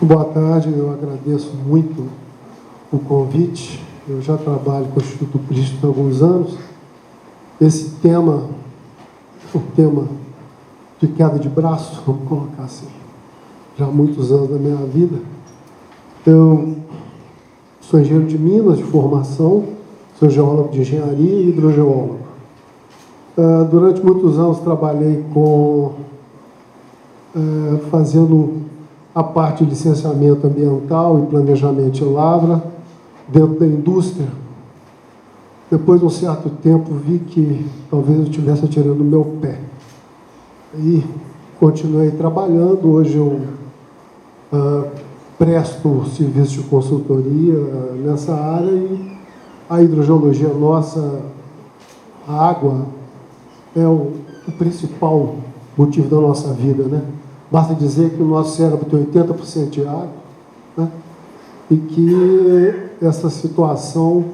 Boa tarde, eu agradeço muito o convite. Eu já trabalho com o Instituto Cristo há alguns anos. Esse tema, o tema de queda de braço, vamos colocar assim, já há muitos anos da minha vida. Eu sou engenheiro de Minas de formação, sou geólogo de engenharia e hidrogeólogo. Durante muitos anos trabalhei fazendo a parte de licenciamento ambiental e planejamento de lavra dentro da indústria. Depois de um certo tempo vi que talvez eu estivesse atirando o meu pé. E continuei trabalhando. Hoje eu presto serviço de consultoria nessa área e a hidrogeologia nossa, a água, é o principal motivo da nossa vida, né? Basta dizer que o nosso cérebro tem 80% de água, né? E que essa situação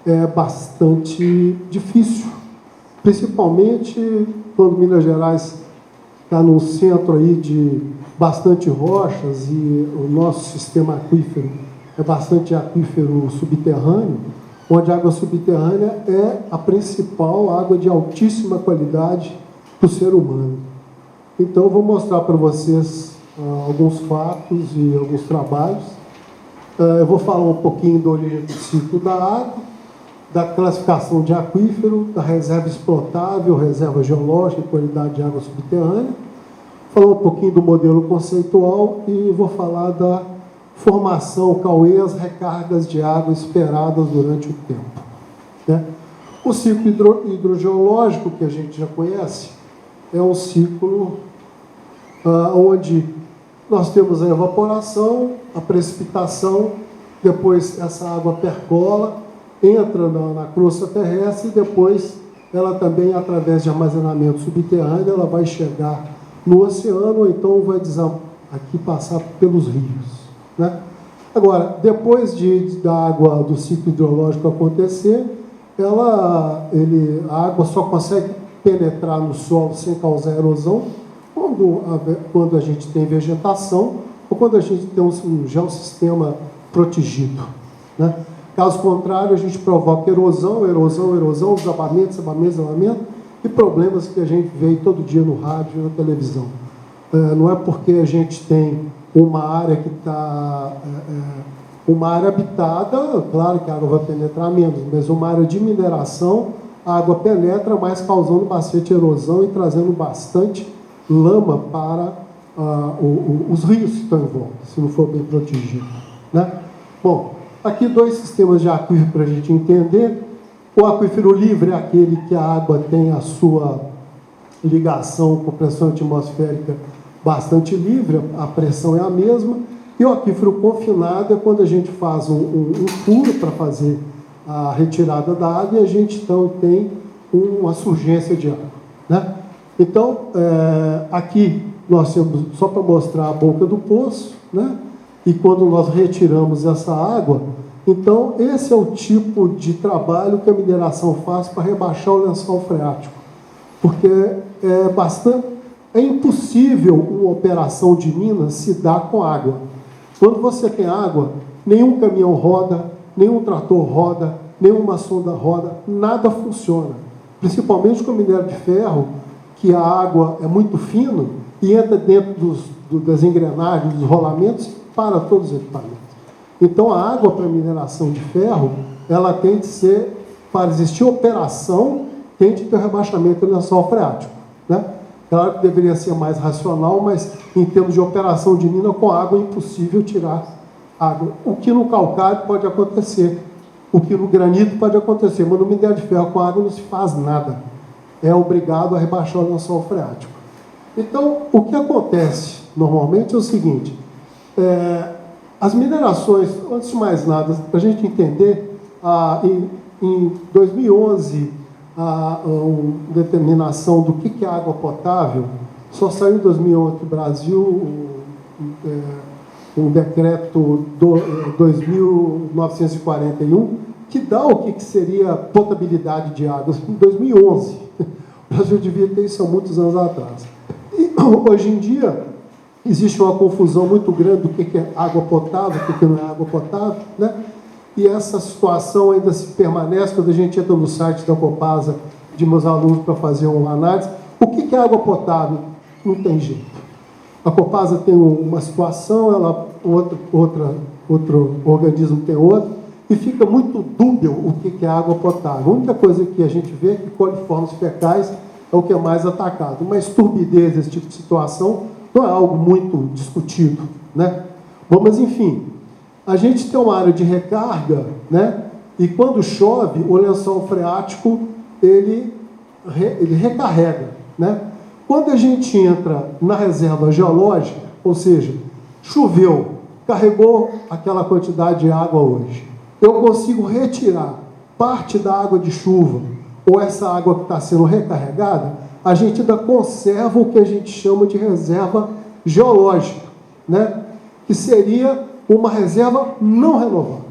é bastante difícil, principalmente quando Minas Gerais está num centro aí de bastante rochas e o nosso sistema aquífero é bastante aquífero subterrâneo, onde a água subterrânea é a principal água de altíssima qualidade para o ser humano. Então, eu vou mostrar para vocês alguns fatos e alguns trabalhos. Eu vou falar um pouquinho da origem do ciclo da água, da classificação de aquífero, da reserva explotável, reserva geológica e qualidade de água subterrânea. Falar um pouquinho do modelo conceitual e vou falar da formação, cauê, as recargas de água esperadas durante o tempo, né? O ciclo hidrogeológico, que a gente já conhece, é um ciclo onde nós temos a evaporação, a precipitação, depois essa água percola, entra na crosta terrestre e depois ela também, através de armazenamento subterrâneo, ela vai chegar no oceano, ou então vai aqui passar pelos rios, né? Agora, depois da água do ciclo hidrológico acontecer, a água só consegue penetrar no solo sem causar erosão quando a gente tem vegetação ou quando a gente tem um geossistema protegido, né? Caso contrário, a gente provoca erosão, desabamento e problemas que a gente vê todo dia no rádio e na televisão. Não é porque a gente tem uma área que está uma área habitada, claro que a água vai penetrar menos, mas uma área de mineração, a água penetra, mas causando bastante erosão e trazendo bastante lama para os rios que estão em volta, se não for bem protegido, né? Bom, aqui dois sistemas de aquífero para a gente entender. O aquífero livre é aquele que a água tem a sua ligação com pressão atmosférica bastante livre, a pressão é a mesma. E o aquífero confinado é quando a gente faz um furo para fazer a retirada da água e a gente então tem uma surgência de água, né? Então, aqui nós temos, só para mostrar a boca do poço, né? E quando nós retiramos essa água, então esse é o tipo de trabalho que a mineração faz para rebaixar o lençol freático. Porque é impossível uma operação de mina se dar com água. Quando você tem água, nenhum caminhão roda, nenhum trator roda, nenhuma sonda roda, nada funciona. Principalmente com o minério de ferro, que a água é muito fina e entra dentro das engrenagens, dos rolamentos, para todos os equipamentos. Então, a água para mineração de ferro, ela tem de ser, para existir operação, tem de ter rebaixamento do lençol freático, né? Claro que deveria ser mais racional, mas em termos de operação de mina com água é impossível tirar água. O que no calcário pode acontecer, o que no granito pode acontecer, mas no minério de ferro com água não se faz nada. É obrigado a rebaixar o lençol freático. Então, o que acontece normalmente é o seguinte: as minerações, antes de mais nada, para a gente entender, em 2011, uma determinação do que é água potável, só saiu em 2011 no Brasil um decreto 2.941, que dá o que seria potabilidade de água, em 2011. O Brasil devia ter isso há muitos anos atrás. E, hoje em dia, existe uma confusão muito grande do que é água potável, o que não é água potável, né? E essa situação ainda se permanece quando a gente entra no site da Copasa, de meus alunos, para fazer uma análise. O que é água potável? Não tem jeito. A Copasa tem uma situação, outro organismo tem outra, e fica muito dúbio o que é água potável. A única coisa que a gente vê é que coliformes fecais é o que é mais atacado. Mas turbidez, esse tipo de situação, não é algo muito discutido, né? Bom, mas enfim, a gente tem uma área de recarga, né? E quando chove, o lençol freático ele recarrega, né? Quando a gente entra na reserva geológica, ou seja, choveu, carregou aquela quantidade de água hoje, eu consigo retirar parte da água de chuva ou essa água que está sendo recarregada, a gente ainda conserva o que a gente chama de reserva geológica, né? Que seria uma reserva não renovável.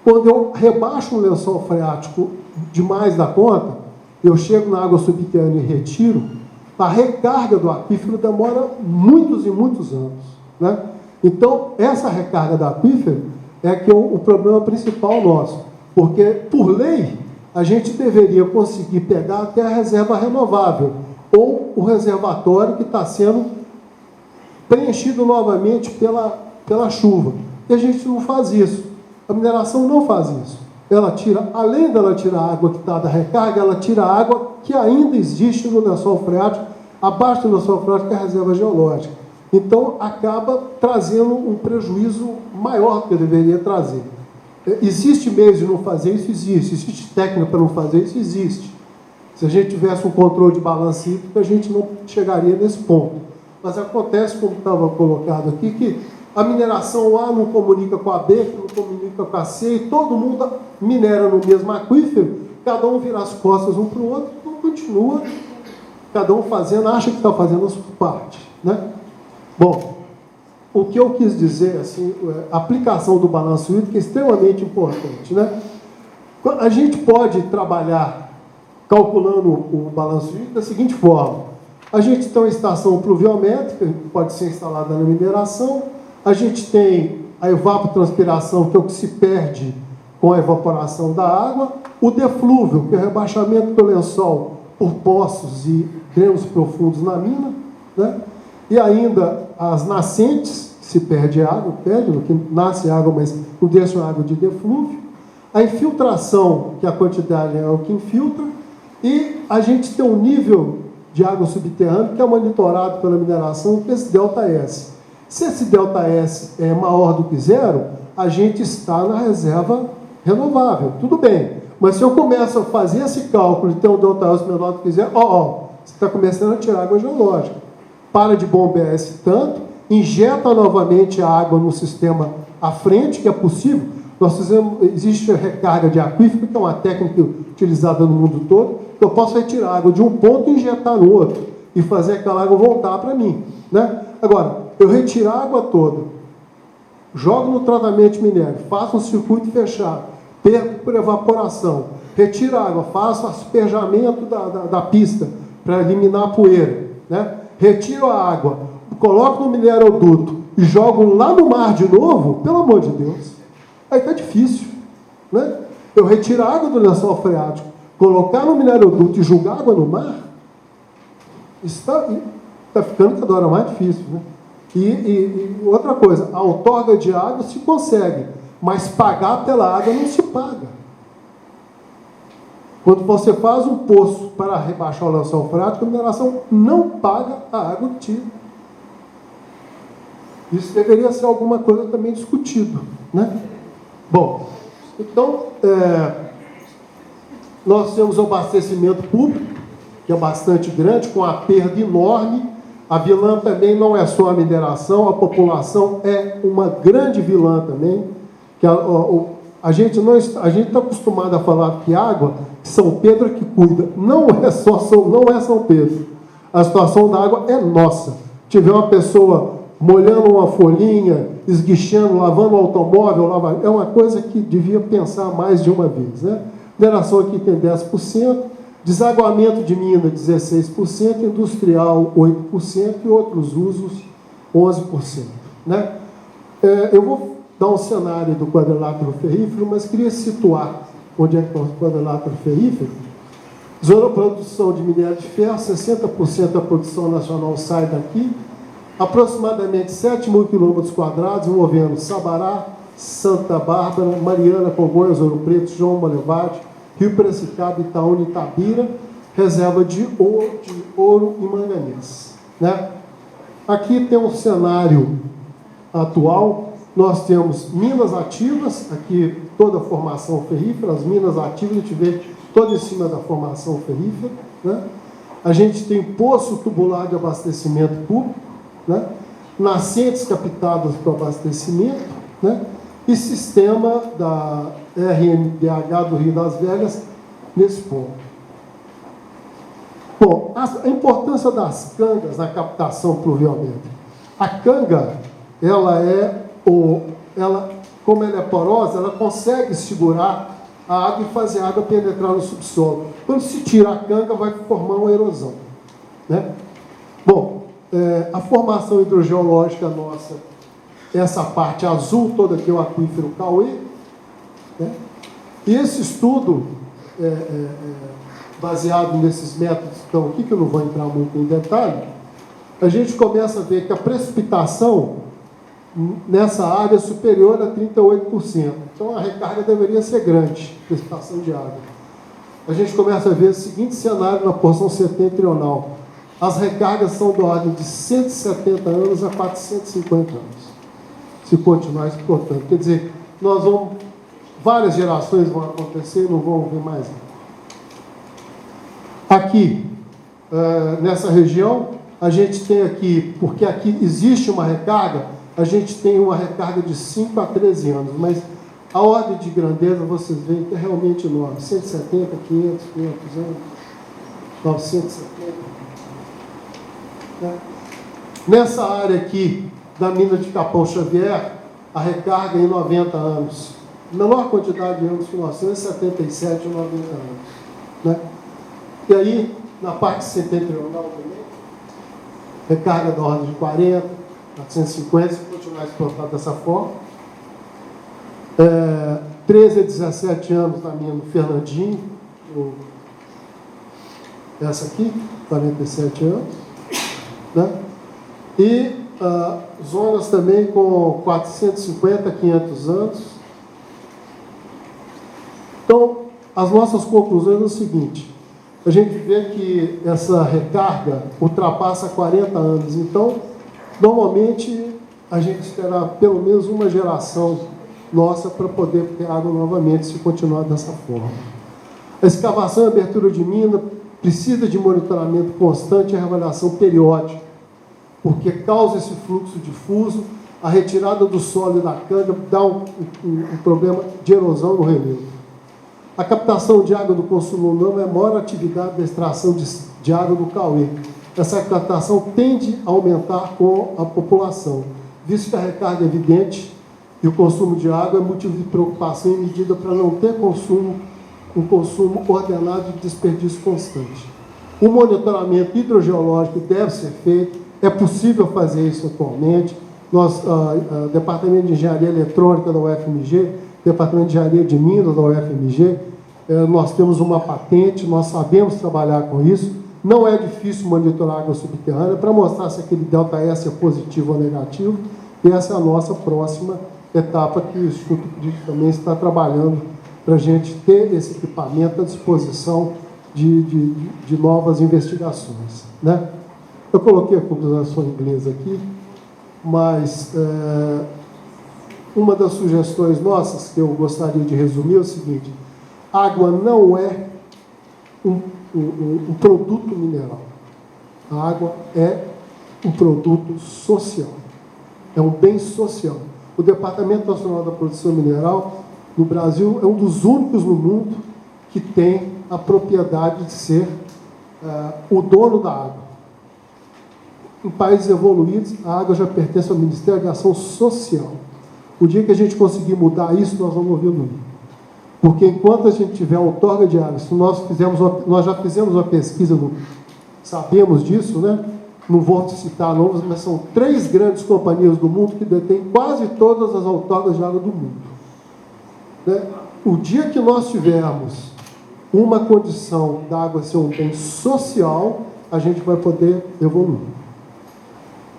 Quando eu rebaixo um lençol freático demais da conta, eu chego na água subterrânea e retiro, a recarga do aquífero demora muitos e muitos anos, né? Então, essa recarga do aquífero é que o problema principal nosso, porque, por lei, a gente deveria conseguir pegar até a reserva renovável, ou o reservatório que está sendo preenchido novamente pela chuva. E a gente não faz isso. A mineração não faz isso. Ela tira, além dela tirar a água que está da recarga, ela tira a água que ainda existe no lençol freático, abaixo do lençol freático, que é a reserva geológica. Então, acaba trazendo um prejuízo maior do que deveria trazer. Existe meio de não fazer isso? Existe. Existe técnica para não fazer isso? Existe. Se a gente tivesse um controle de balanço hídrico, a gente não chegaria nesse ponto. Mas acontece, como estava colocado aqui, que a mineração A não comunica com a B, que não comunica com a C, e todo mundo minera no mesmo aquífero, cada um vira as costas um para o outro, então continua, cada um fazendo, acha que está fazendo a sua parte, né? Bom, o que eu quis dizer, assim, a aplicação do balanço hídrico é extremamente importante, né? A gente pode trabalhar calculando o balanço hídrico da seguinte forma: a gente tem uma estação pluviométrica, que pode ser instalada na mineração, a gente tem a evapotranspiração, que é o que se perde com a evaporação da água, o deflúvio, que é o rebaixamento do lençol por poços e drenos profundos na mina, né? E ainda as nascentes, que se perde água, que nasce água, mas não deixa água de deflúvio, a infiltração, que a quantidade é o que infiltra, e a gente tem um nível de água subterrânea que é monitorado pela mineração, que é esse ΔS. Se esse ΔS é maior do que zero, a gente está na reserva renovável. Tudo bem. Mas se eu começo a fazer esse cálculo e ter um ΔS menor do que zero, você está começando a tirar água geológica. Para de bombear esse tanto, injeta novamente a água no sistema à frente, que é possível. Existe a recarga de aquífero, que é uma técnica utilizada no mundo todo, que eu posso retirar água de um ponto e injetar no outro, e fazer aquela água voltar para mim, né? Agora, eu retiro a água toda, jogo no tratamento minério, faço um circuito fechado, perco por evaporação, retiro a água, faço asperjamento da pista para eliminar a poeira, né? Retiro a água, coloco no mineroduto e jogo lá no mar de novo, pelo amor de Deus, aí está difícil, né? Eu retiro a água do lençol freático, colocar no mineroduto e jogar água no mar, está ficando cada hora mais difícil, né? E outra coisa, a outorga de água se consegue, mas pagar pela água não se paga. Quando você faz um poço para rebaixar o lençol freático, a mineração não paga a água que tira. Isso deveria ser alguma coisa também discutido, né? Bom, então, nós temos o abastecimento público, que é bastante grande, com a perda enorme. A vilã também não é só a mineração, a população é uma grande vilã também. Que a gente está acostumado a falar que água, São Pedro que cuida. Não é São Pedro. A situação da água é nossa. Tiver uma pessoa molhando uma folhinha, esguichando, lavando o automóvel, é uma coisa que devia pensar mais de uma vez, né? Mineração aqui tem 10%, desaguamento de mina 16%, industrial 8% e outros usos 11%. Né? Eu vou dar um cenário do quadrilátero ferrífero, mas queria situar onde é que está o quadrilátero ferrífero. Zona de produção de minério de ferro, 60% da produção nacional sai daqui, aproximadamente 7 mil quilômetros quadrados, envolvendo Sabará, Santa Bárbara, Mariana, Congonhas, Ouro Preto, João Molevade, Rio Piracicaba, Itaúna e Itabira, reserva de ouro e manganês. Né? Aqui tem um cenário atual, nós temos minas ativas, aqui toda a formação ferrífera, as minas ativas, a gente vê toda em cima da formação ferrífera. Né? A gente tem poço tubular de abastecimento público, né? Nascentes captadas para o abastecimento, né? E sistema da RMDH do Rio das Velhas nesse ponto. Bom, a importância das cangas na captação pluviométrica. A canga, como ela é porosa, ela consegue segurar a água e fazer a água penetrar no subsolo. Quando se tira a canga, vai formar uma erosão. Né? Bom, a formação hidrogeológica nossa, essa parte azul toda aqui é o aquífero Cauê. Né? E esse estudo, baseado nesses métodos que estão aqui, que eu não vou entrar muito em detalhe, a gente começa a ver que a precipitação nessa área é superior a 38%. Então a recarga deveria ser grande, precipitação de água. A gente começa a ver o seguinte cenário na porção setentrional. As recargas são da ordem de 170 anos a 450 anos, se continuar explotando. Quer dizer, várias gerações vão acontecer e não vão ver mais. Aqui, nessa região, a gente tem aqui, porque aqui existe uma recarga, a gente tem uma recarga de 5 a 13 anos, mas a ordem de grandeza, vocês veem que é realmente enorme, 170, 500 anos, 970. Né? Nessa área aqui, da mina de Capão Xavier, a recarga é em 90 anos. Menor quantidade de anos que nós temos, 77 ou 90 anos. Né? E aí, na parte setentrional também, recarga da ordem de 40, 450, se continuar explotado dessa forma. 13 a 17 anos na mina do Fernandinho, essa aqui, 47 anos. Né? E zonas também com 450, 500 anos. Então, as nossas conclusões são o seguinte: a gente vê que essa recarga ultrapassa 40 anos. Então, normalmente, a gente esperar pelo menos uma geração nossa para poder ter água novamente, se continuar dessa forma. A escavação e abertura de mina precisa de monitoramento constante e avaliação periódica, porque causa esse fluxo difuso, a retirada do solo e da canga dá um problema de erosão no relevo. A captação de água do consumo humano é a maior atividade da extração de água do Cauê. Essa captação tende a aumentar com a população, visto que a recarga é evidente e o consumo de água é motivo de preocupação e medida para não ter um consumo ordenado de desperdício constante. O monitoramento hidrogeológico deve ser feito, é possível fazer isso atualmente. Nós, Departamento de Engenharia Eletrônica da UFMG, Departamento de Engenharia de Minas da UFMG, nós temos uma patente, nós sabemos trabalhar com isso. Não é difícil monitorar a água subterrânea para mostrar se aquele ΔS é positivo ou negativo. E essa é a nossa próxima etapa que o Instituto Crítico também está trabalhando para a gente ter esse equipamento à disposição de novas investigações. Né? Eu coloquei a conclusão em inglês aqui, mas uma das sugestões nossas que eu gostaria de resumir é o seguinte: água não é um produto mineral. A água é um produto social. É um bem social. O Departamento Nacional da Produção Mineral, no Brasil, é um dos únicos no mundo que tem a propriedade de ser o dono da água. Em países evoluídos, a água já pertence ao Ministério da Ação Social. O dia que a gente conseguir mudar isso, nós vamos evoluir. Porque enquanto a gente tiver outorga de água, se nós já fizemos uma pesquisa, sabemos disso, né? não vou citar nomes, mas são 3 grandes companhias do mundo que detêm quase todas as outorgas de água do mundo. Né? O dia que nós tivermos uma condição da água ser um bem social, a gente vai poder evoluir.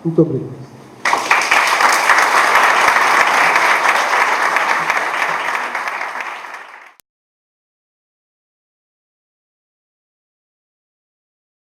Muito obrigado.